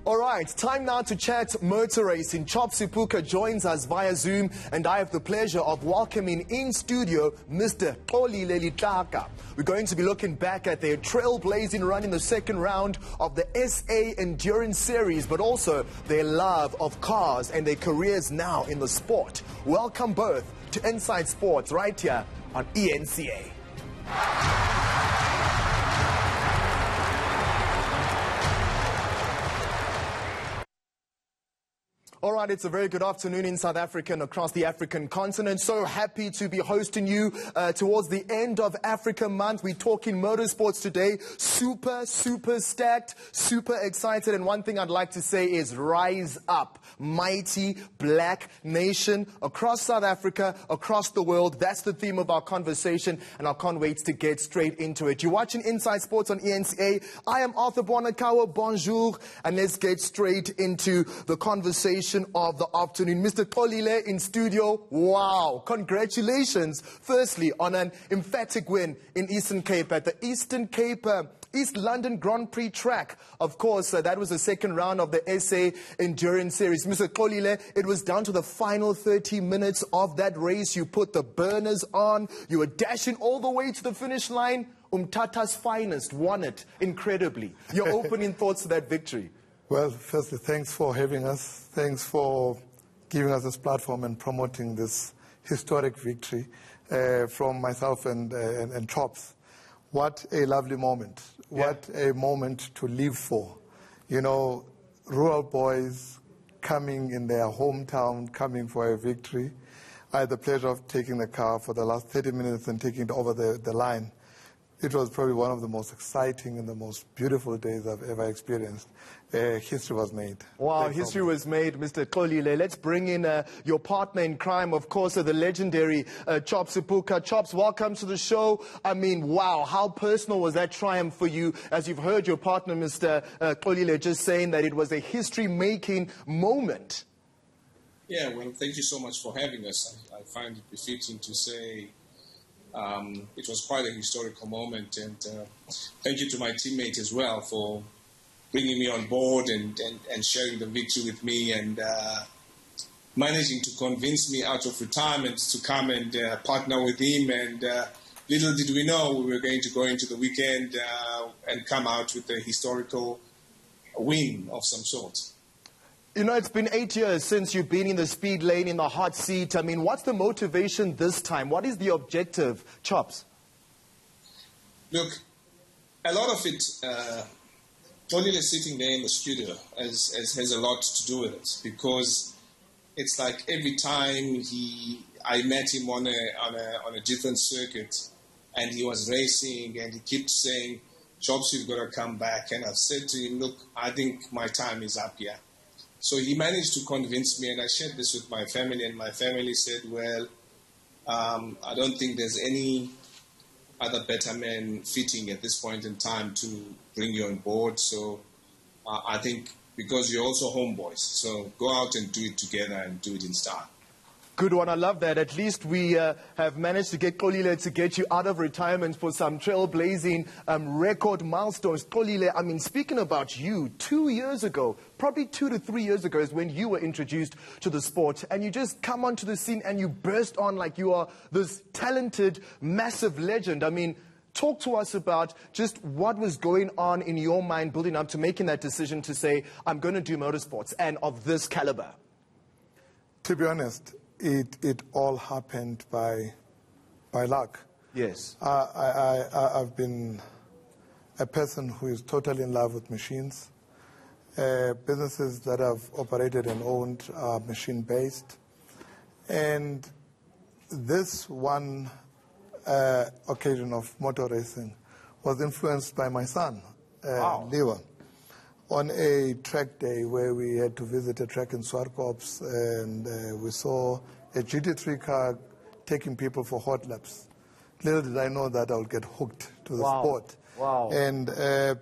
All right, time now to chat motor racing. Chop Sipuka joins us via Zoom, and I have the pleasure of welcoming in studio Mr. Xolile Litlaka. We're going to be looking back at their trailblazing run in the second round of the SA Endurance Series, but also their love of cars and their careers now in the sport. Welcome both to Inside Sports right here on eNCA. All right, it's a very good afternoon in South Africa and across the African continent. So happy to be hosting you towards the end of Africa Month. We're talking motorsports today. Super stacked, super excited. And one thing I'd like to say is rise up. Mighty black nation across South Africa, across the world. That's the theme of our conversation, and I can't wait to get straight into it. You're watching Inside Sports on eNCA. I am Arthur Bonakawa. Bonjour. And let's get straight into the conversation of the afternoon. Mr. Xolile in studio. Wow. Congratulations, firstly, on an emphatic win in Eastern Cape at the East London Grand Prix track. Of course, that was the second round of the SA Endurance Series. Mr. Xolile, it was down to the final 30 minutes of that race. You put the burners on. You were dashing all the way to the finish line. Tata's finest won it incredibly. Your opening thoughts to that victory? Well, firstly, thanks for having us. Thanks for giving us this platform and promoting this historic victory from myself and Chops. What a lovely moment. Yeah. What a moment to live for. You know, rural boys coming in their hometown, coming for a victory. I had the pleasure of taking the car for the last 30 minutes and taking it over the line. It was probably one of the most exciting and the most beautiful days I've ever experienced. History was made. Wow, history was made, Mr. Xolile. Let's bring in your partner in crime, of course, the legendary Chop Sipuka. Chops, welcome to the show. I mean, wow, how personal was that triumph for you? As you've heard your partner, Mr. Xolile, just saying that it was a history-making moment. Yeah, well, thank you so much for having us. I find it befitting to say it was quite a historical moment, and thank you to my teammate as well for bringing me on board and sharing the victory with me and managing to convince me out of retirement to come and partner with him. And little did we know we were going to go into the weekend and come out with a historical win of some sort. You know, it's been 8 years since you've been in the speed lane, in the hot seat. I mean, what's the motivation this time? What is the objective, Chops? Look, a lot of it, Xolile sitting there in the studio has a lot to do with it, because it's like every time I met him on a different circuit and he was racing and he kept saying, Chops, you've got to come back. And I've said to him, look, I think my time is up here. So he managed to convince me, and I shared this with my family, and my family said, well, I don't think there's any other better man fitting at this point in time to bring you on board. So I think because you're also homeboys, so go out and do it together and do it in style. Good one. I love that. At least we have managed to get Xolile to get you out of retirement for some trailblazing record milestones. Xolile, I mean, speaking about you, 2 years ago, probably 2 to 3 years ago is when you were introduced to the sport, and you just come onto the scene and you burst on like you are this talented, massive legend. I mean, talk to us about just what was going on in your mind building up to making that decision to say, I'm going to do motorsports and of this caliber. To be honest, it all happened by luck. Yes. I've been a person who is totally in love with machines. Businesses that I've operated and owned are machine-based. And this one occasion of motor racing was influenced by my son, Wow. Lewa, on a track day where we had to visit a track in Swartkops, and we saw a GT3 car taking people for hot laps. Little did I know that I would get hooked to the sport. Wow. And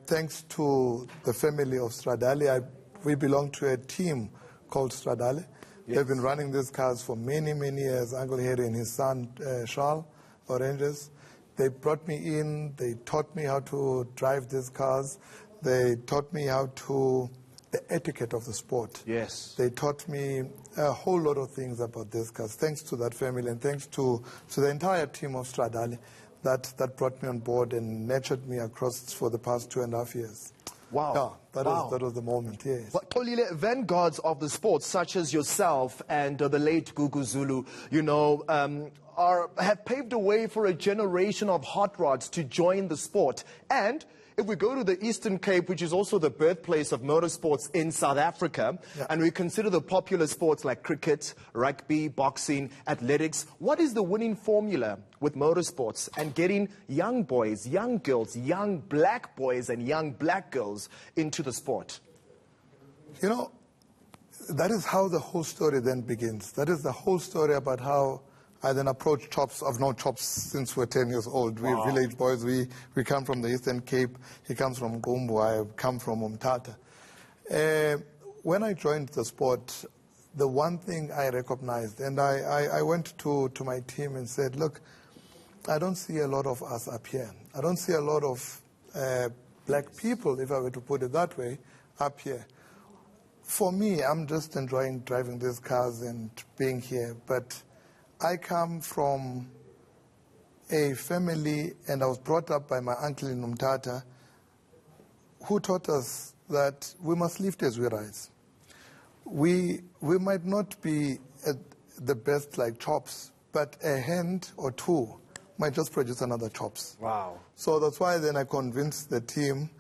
thanks to the family of Stradale, we belong to a team called Stradale. Yes. They've been running these cars for many, many years. Uncle Harry and his son, Charles Oranges. They brought me in. They taught me how to drive these cars. They taught me how to the etiquette of the sport. Yes. They taught me a whole lot of things about this, because thanks to that family and thanks to the entire team of Stradale that brought me on board and nurtured me across for the past 2.5 years. Wow. Yeah, that was the moment, yes. But Xolile, vanguards of the sport, such as yourself and the late Gugu Zulu, you know, have paved the way for a generation of hot rods to join the sport. And if we go to the Eastern Cape, which is also the birthplace of motorsports in South Africa, and we consider the popular sports like cricket, rugby, boxing, athletics, what is the winning formula with motorsports and getting young boys, young girls, young black boys and young black girls into the sport? You know, that is how the whole story then begins. That is the whole story about how I then approached Chops. I've known Chops since we're 10 years old. We're village boys. We come from the Eastern Cape. He comes from Gumbu. I come from Umtata. When I joined the sport, the one thing I recognized, and I went to my team and said, look, I don't see a lot of us up here. I don't see a lot of black people, if I were to put it that way, up here. For me, I'm just enjoying driving these cars and being here, but I come from a family, and I was brought up by my uncle in Umtata, who taught us that we must lift as we rise. We might not be at the best like Chops, but a hand or two might just produce another Chops. Wow. So that's why then I convinced the team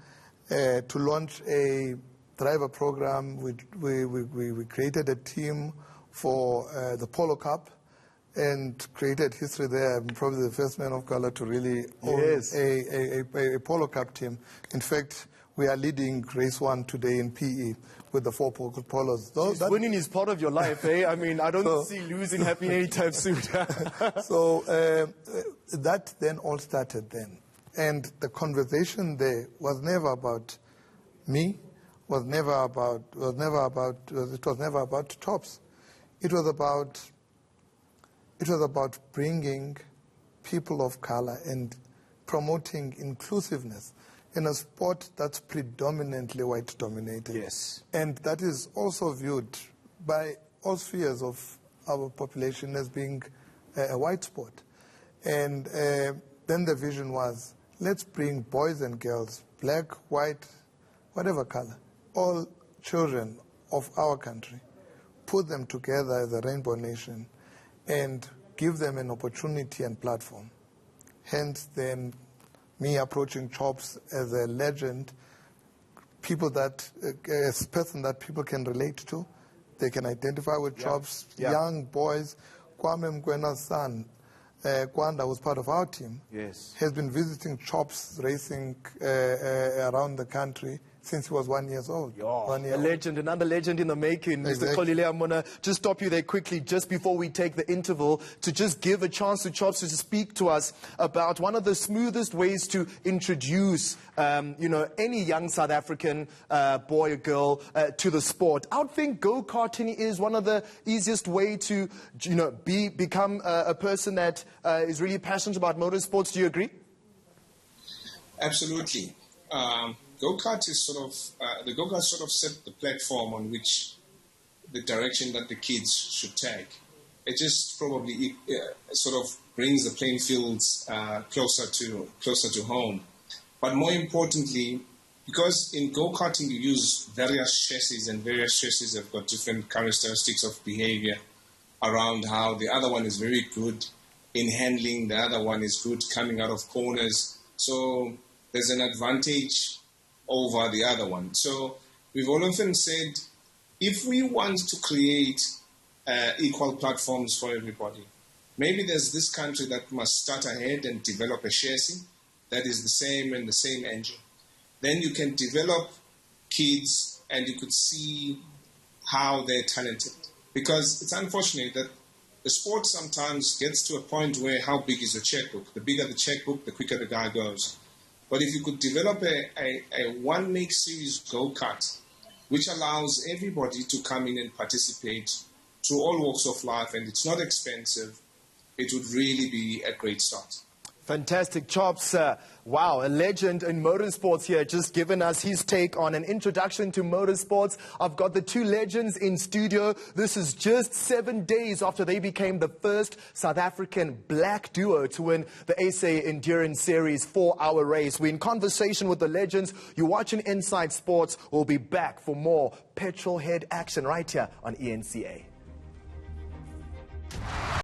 to launch a driver program. We created a team for the Polo Cup, and created history there. I'm probably the first man of color to really own a Polo Cup team. In fact, we are leading race 1 today in PE with the 4 polos. Winning is part of your life, eh? I mean, I don't see losing happening anytime soon. So that then all started then. And the conversation there was never about me, it was never about Chops. It was about bringing people of color and promoting inclusiveness in a sport that's predominantly white dominated. Yes. And that is also viewed by all spheres of our population as being a white sport. And then the vision was, let's bring boys and girls, black, white, whatever color, all children of our country, put them together as a rainbow nation and give them an opportunity and platform. Hence then me approaching Chops as a legend, as a person that people can relate to. They can identify with Chops, young boys. Kwame Mkwena's son, Kwanda, was part of our team, has been visiting Chops racing around the country since he was 1 year old. A legend, another legend in the making. Exactly. Mr. Xolile, I'm going to just stop you there quickly just before we take the interval to just give a chance to Chops to speak to us about one of the smoothest ways to introduce any young South African boy or girl to the sport. I would think go-karting is one of the easiest way to become a person that is really passionate about motorsports. Do you agree? Absolutely. Go-kart is the go-kart sort of set the platform on which the direction that the kids should take. It just probably sort of brings the playing fields closer to home. But more importantly, because in go-karting you use various chassis, and various chassis have got different characteristics of behavior around how the other one is very good in handling, the other one is good coming out of corners. So there's an advantage over the other one. So we've all often said, if we want to create equal platforms for everybody, maybe there's this country that must start ahead and develop a chassis that is the same and the same engine. Then you can develop kids and you could see how they're talented. Because it's unfortunate that the sport sometimes gets to a point where how big is the checkbook? The bigger the checkbook, the quicker the guy goes. But if you could develop a one-make series go-kart, which allows everybody to come in and participate through all walks of life, and it's not expensive, it would really be a great start. Fantastic chops. Wow, a legend in motorsports here, just giving us his take on an introduction to motorsports. I've got the two legends in studio. This is just 7 days after they became the first South African black duo to win the SA Endurance Series 4-hour race. We're in conversation with the legends. You're watching Inside Sports. We'll be back for more petrol head action right here on eNCA.